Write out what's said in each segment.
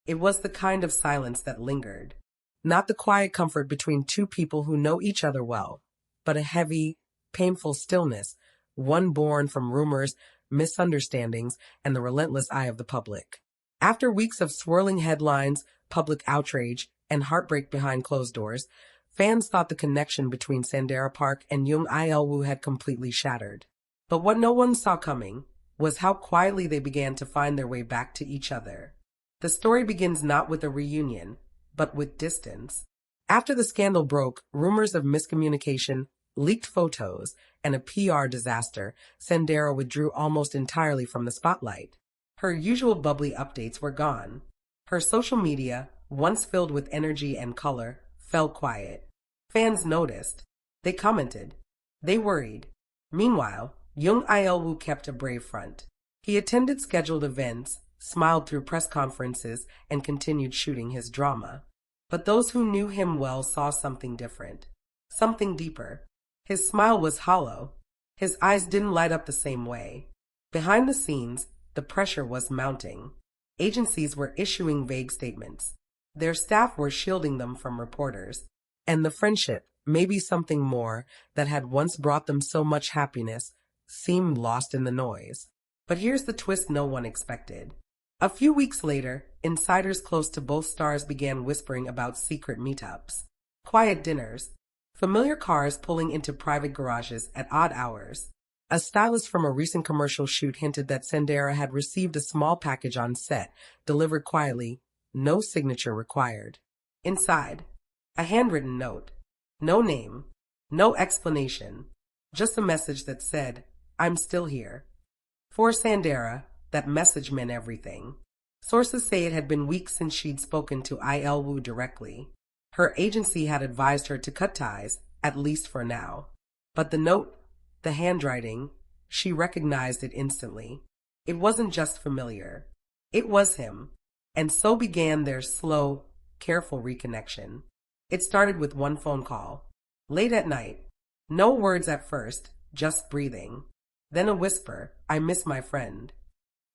It was the kind of silence that lingered. Not the quiet comfort between two people who know each other well, but a heavy, painful stillness, one born from rumors, misunderstandings, and the relentless eye of the public. After weeks of swirling headlines, public outrage, and heartbreak behind closed doors, fans thought the connection between Sandara Park and Jung Il-woo had completely shattered. But what no one saw coming was how quietly they began to find their way back to each other. The story begins not with a reunion, but with distance. After the scandal broke, rumors of miscommunication, leaked photos, and a PR disaster, Sandara withdrew almost entirely from the spotlight. Her usual bubbly updates were gone. Her social media, once filled with energy and color, fell quiet. Fans noticed. They commented. They worried. Meanwhile, Jung Il-woo kept a brave front. He attended scheduled events, smiled through press conferences, and continued shooting his drama. But those who knew him well saw something different. Something deeper. His smile was hollow. His eyes didn't light up the same way. Behind the scenes, the pressure was mounting. Agencies were issuing vague statements. Their staff were shielding them from reporters. And the friendship, maybe something more, that had once brought them so much happiness, seemed lost in the noise. But here's the twist no one expected. A few weeks later, insiders close to both stars began whispering about secret meetups, quiet dinners, familiar cars pulling into private garages at odd hours. A stylist from a recent commercial shoot hinted that Sandara had received a small package on set, delivered quietly, no signature required. Inside, a handwritten note. No name, no explanation, just a message that said, "I'm still here." For Sandara, that message meant everything. Sources say it had been weeks since she'd spoken to Il-woo directly. Her agency had advised her to cut ties, at least for now. But the note, the handwriting, she recognized it instantly. It wasn't just familiar. It was him. And so began their slow, careful reconnection. It started with one phone call. Late at night. No words at first, just breathing. Then a whisper, "I miss my friend."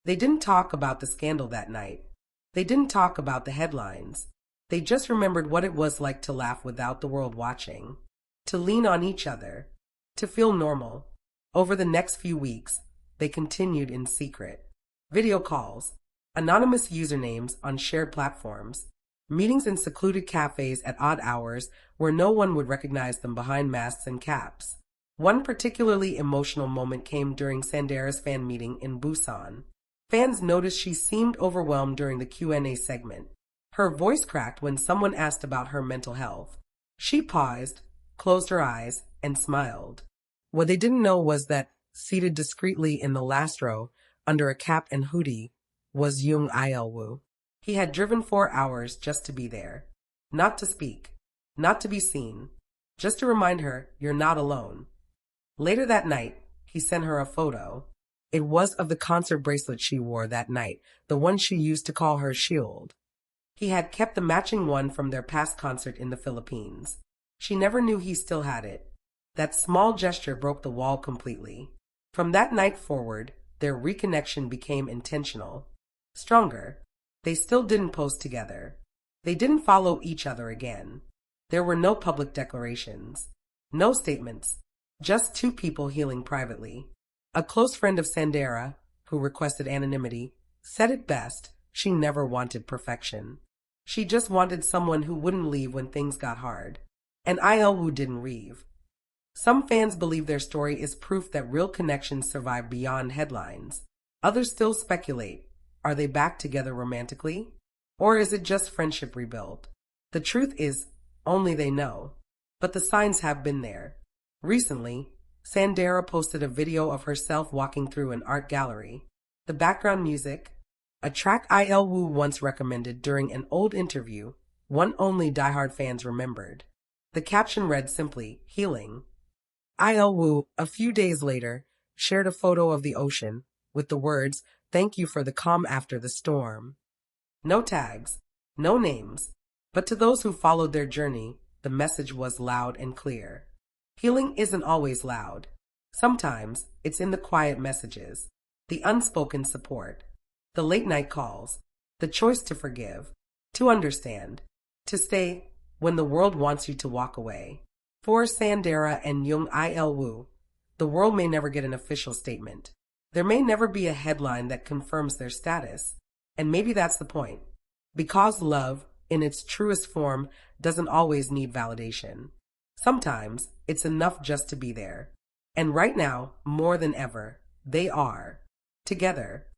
They didn't talk about the scandal that night. They didn't talk about the headlines. They just remembered what it was like to laugh without the world watching, to lean on each other, to feel normal. Over the next few weeks, they continued in secret. Video calls, anonymous usernames on shared platforms, meetings in secluded cafes at odd hours where no one would recognize them behind masks and caps. One particularly emotional moment came during Sandara's fan meeting in Busan. Fans noticed she seemed overwhelmed during the Q&A segment. Her voice cracked when someone asked about her mental health. She paused, closed her eyes, and smiled. What they didn't know was that, seated discreetly in the last row, under a cap and hoodie, was Jung Il-woo. He had driven 4 hours just to be there. Not to speak. Not to be seen. Just to remind her, "You're not alone." Later that night, he sent her a photo. It was of the concert bracelet she wore that night, the one she used to call her shield. He had kept the matching one from their past concert in the Philippines. She never knew he still had it. That small gesture broke the wall completely. From that night forward, their reconnection became intentional. Stronger. They still didn't post together. They didn't follow each other again. There were no public declarations. No statements. Just two people healing privately. A close friend of Sandara, who requested anonymity, said it best: she never wanted perfection. She just wanted someone who wouldn't leave when things got hard. And Il-woo didn't leave. Some fans believe their story is proof that real connections survive beyond headlines. Others still speculate. Are they back together romantically? Or is it just friendship rebuilt? The truth is, only they know. But the signs have been there. Recently, Sandara posted a video of herself walking through an art gallery. The background music, a track Il-woo once recommended during an old interview, one only diehard fans remembered. The caption read simply, "Healing." Il-woo, a few days later, shared a photo of the ocean with the words, "Thank you for the calm after the storm." No tags, no names, but to those who followed their journey, the message was loud and clear. Healing isn't always loud. Sometimes it's in the quiet messages, the unspoken support, the late-night calls, the choice to forgive. to understand, to stay when the world wants you to walk away. For Sandara and Jung, the world may never get an official statement. There may never be a headline that confirms their status. And maybe that's the point. Because love, in its truest form, doesn't always need validation. Sometimes it's enough just to be there. And right now, more than ever, they are together.